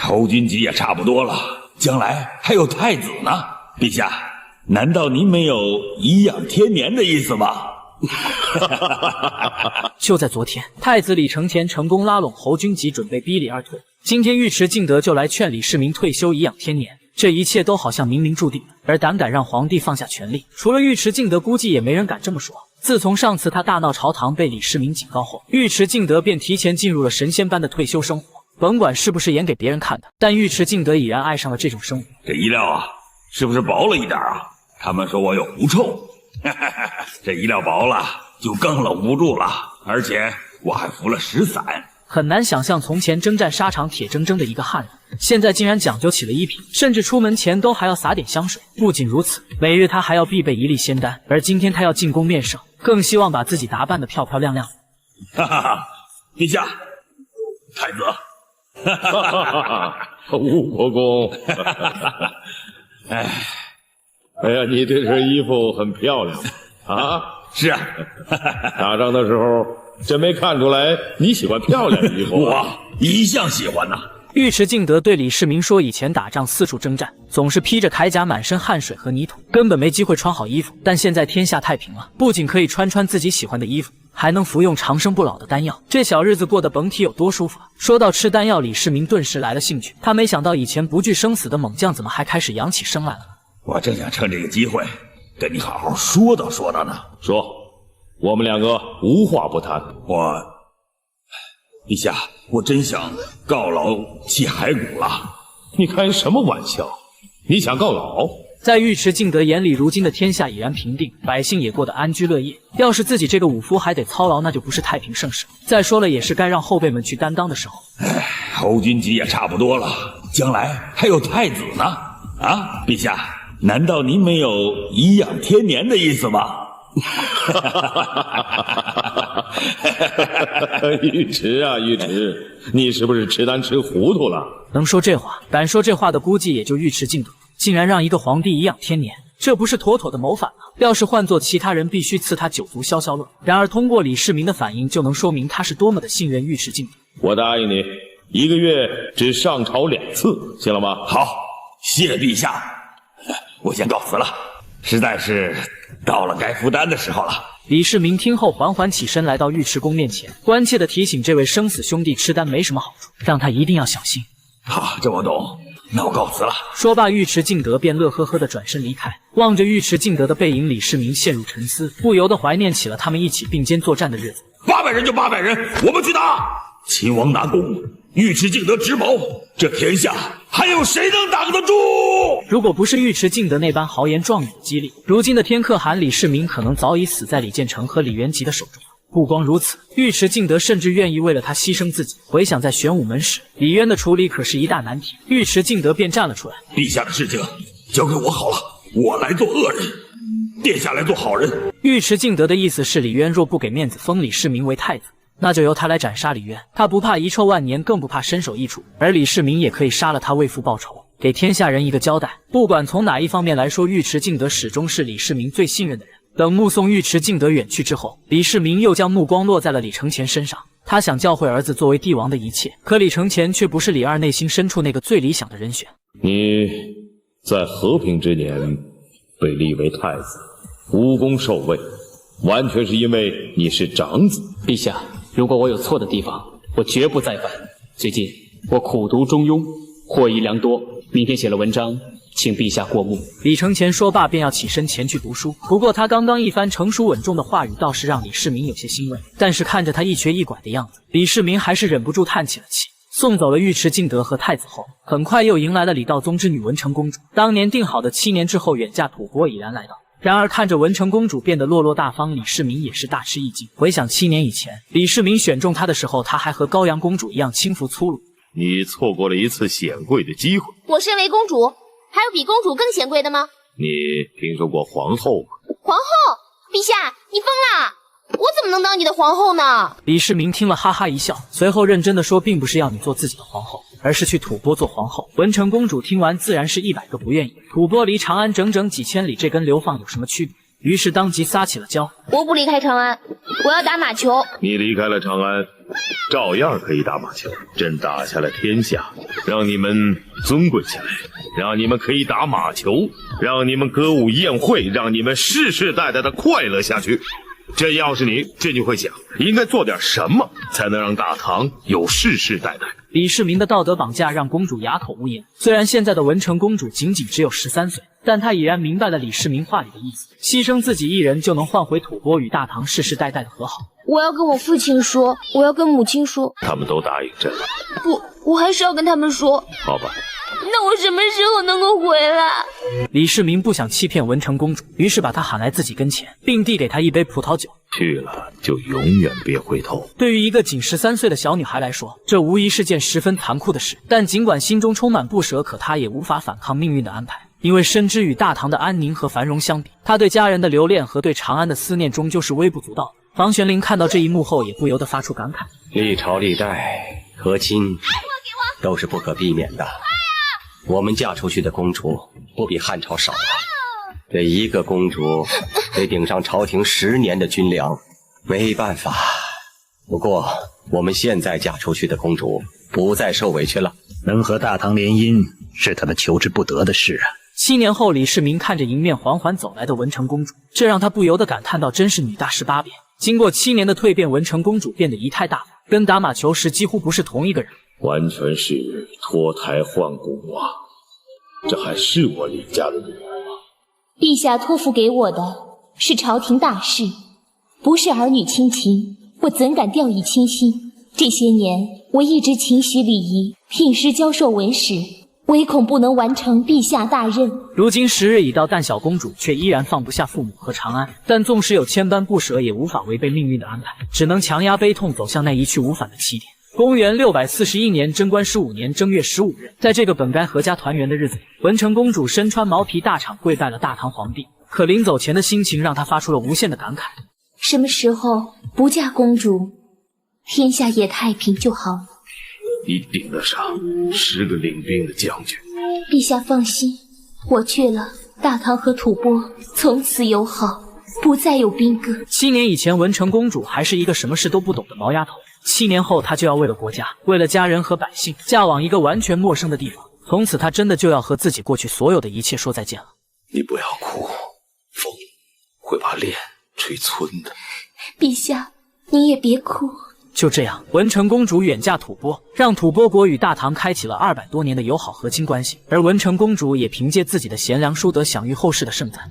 侯君集也差不多了，将来还有太子呢。陛下，难道您没有颐养天年的意思吗？就在昨天，太子李承乾成功拉拢侯君集，准备逼李二退。今天尉迟敬德就来劝李世民退休颐养天年，这一切都好像冥冥注定。而胆敢让皇帝放下权力，除了尉迟敬德，估计也没人敢这么说。自从上次他大闹朝堂被李世民警告后，尉迟敬德便提前进入了神仙般的退休生活。甭管是不是演给别人看的，但尉迟敬德已然爱上了这种生活。这衣料啊，是不是薄了一点啊？他们说我有狐臭，这衣料薄了就更搂不住了，而且我还服了10伞。很难想象从前征战沙场铁铮铮的一个汉人，现在竟然讲究起了衣品，甚至出门前都还要撒点香水。不仅如此，每日他还要必备1粒仙丹，而今天他要进宫面圣，更希望把自己打扮得漂漂亮亮。哈哈哈，陛下，太子，哈哈哈哈，吴国公，哎呀，你这身衣服很漂亮啊！是啊，打仗的时候真没看出来你喜欢漂亮的衣服。我一向喜欢呐。尉迟敬德对李世民说，以前打仗四处征战，总是披着铠甲，满身汗水和泥土，根本没机会穿好衣服。但现在天下太平了，不仅可以穿自己喜欢的衣服，还能服用长生不老的丹药，这小日子过得甭提有多舒服了。说到吃丹药，李世民顿时来了兴趣。他没想到以前不惧生死的猛将，怎么还开始养起生来了？我正想趁这个机会跟你好好说道说道呢。说，我们两个无话不谈。陛下，我真想告老弃骸骨了。你开什么玩笑？你想告老？在尉迟敬德眼里，如今的天下已然平定，百姓也过得安居乐业。要是自己这个武夫还得操劳，那就不是太平盛世。再说了，也是该让后辈们去担当的时候。侯君集也差不多了，将来还有太子呢。啊，陛下，难道您没有颐养天年的意思吗？尉迟啊，尉迟，你是不是吃丹吃糊涂了？能说这话，敢说这话的，估计也就尉迟敬德。竟然让一个皇帝颐养天年，这不是妥妥的谋反吗？要是换做其他人，必须赐他9族消消乐。然而通过李世民的反应，就能说明他是多么的信任尉迟敬德。我答应你，1个月只上朝2次，行了吗？好，谢陛下。我先告辞了，实在是到了该服丹的时候了。李世民听后缓缓起身，来到尉迟恭面前，关切地提醒这位生死兄弟，吃丹没什么好处，让他一定要小心。好，这我懂，那我告辞了。说罢，尉迟敬德便乐呵呵地转身离开。望着尉迟敬德的背影，李世民陷入沉思，不由得怀念起了他们一起并肩作战的日子。800人就800人，我们去打！秦王拿弓，尉迟敬德执矛，这天下还有谁能挡得住？如果不是尉迟敬德那般豪言壮语的激励，如今的天可汗李世民可能早已死在李建成和李元吉的手中。不光如此，尉迟敬德甚至愿意为了他牺牲自己。回想在玄武门时，李渊的处理可是一大难题，尉迟敬德便站了出来。陛下的事情交给我好了，我来做恶人，殿下来做好人。尉迟敬德的意思是，李渊若不给面子封李世民为太子，那就由他来斩杀李渊。他不怕遗臭万年，更不怕身首异处，而李世民也可以杀了他为父报仇，给天下人一个交代。不管从哪一方面来说，尉迟敬德始终是李世民最信任的人。等目送尉迟敬德远去之后，李世民又将目光落在了李承乾身上。他想教会儿子作为帝王的一切，可李承乾却不是李二内心深处那个最理想的人选。你在和平之年被立为太子，无功受位，完全是因为你是长子。陛下，如果我有错的地方，我绝不再犯。最近我苦读中庸，获益良多，明天写了文章，请陛下过目。李承乾说罢便要起身前去读书，不过他刚刚一番成熟稳重的话语倒是让李世民有些欣慰。但是看着他一瘸一拐的样子，李世民还是忍不住叹起了气。送走了尉迟敬德和太子后，很快又迎来了李道宗之女文成公主。当年定好的7年之后远嫁吐蕃已然来到。然而看着文成公主变得落落大方，李世民也是大吃一惊。回想7年以前，李世民选中她的时候，她还和高阳公主一样轻浮粗鲁。你错过了一次显贵的机会。我身为公主，还有比公主更显贵的吗？你听说过皇后吗？皇后？陛下，你疯了！我怎么能当你的皇后呢？李世民听了哈哈一笑，随后认真的说，并不是要你做自己的皇后，而是去吐蕃做皇后。文成公主听完自然是100个不愿意。吐蕃离长安整整几千里，这跟流放有什么区别？于是当即撒起了娇。我不离开长安，我要打马球。你离开了长安，照样可以打马球。朕打下了天下，让你们尊贵起来，让你们可以打马球，让你们歌舞宴会，让你们世世代代的快乐下去。这要是你，朕就会想，应该做点什么才能让大唐有世世代代。李世民的道德绑架让公主哑口无言。虽然现在的文成公主仅仅只有13岁，但她已然明白了李世民话里的意思，牺牲自己一人就能换回吐蕃与大唐世世代代的和好。我要跟我父亲说，我要跟母亲说。他们都答应朕了。不，我还是要跟他们说。好吧。那我什么时候能够回来？李世民不想欺骗文成公主，于是把她喊来自己跟前，并递给她一杯葡萄酒。去了就永远别回头。对于一个仅13岁的小女孩来说，这无疑是件十分残酷的事。但尽管心中充满不舍，可她也无法反抗命运的安排。因为深知与大唐的安宁和繁荣相比，她对家人的留恋和对长安的思念终究是微不足道的。房玄龄看到这一幕后，也不由得发出感慨：历朝历代和亲都是不可避免的。我们嫁出去的公主不比汉朝少啊，这一个公主得顶上朝廷10年的军粮，没办法。不过我们现在嫁出去的公主不再受委屈了，能和大唐联姻是他们求之不得的事啊。7年后，李世民看着迎面缓缓走来的文成公主，这让他不由得感叹道：真是女大18变。经过7年的蜕变，文成公主变得仪态大方，跟打马球时几乎不是同一个人。完全是脱胎换骨啊！这还是我李家的女儿吗？陛下托付给我的是朝廷大事，不是儿女亲情，我怎敢掉以轻心？这些年我一直勤许礼仪，聘师教授文史，唯恐不能完成陛下大任。如今时日已到，但小公主却依然放不下父母和长安。但纵使有千般不舍，也无法违背命运的安排，只能强压悲痛，走向那一去无返的起点。公元641年贞观15年正月15日，在这个本该阖家团圆的日子里，文成公主身穿毛皮大氅跪拜了大唐皇帝。可临走前的心情让她发出了无限的感慨：什么时候不嫁公主，天下也太平就好了。你顶得上10个领兵的将军。陛下放心，我去了，大唐和吐蕃从此友好，不再有兵戈。7年以前，文成公主还是一个什么事都不懂的毛丫头。7年后，她就要为了国家，为了家人和百姓，嫁往一个完全陌生的地方。从此，她真的就要和自己过去所有的一切说再见了。你不要哭，风会把脸吹皴的。陛下，你也别哭。就这样，文成公主远嫁吐蕃，让吐蕃国与大唐开启了200多年的友好和亲关系。而文成公主也凭借自己的贤良淑德，享誉后世的盛赞。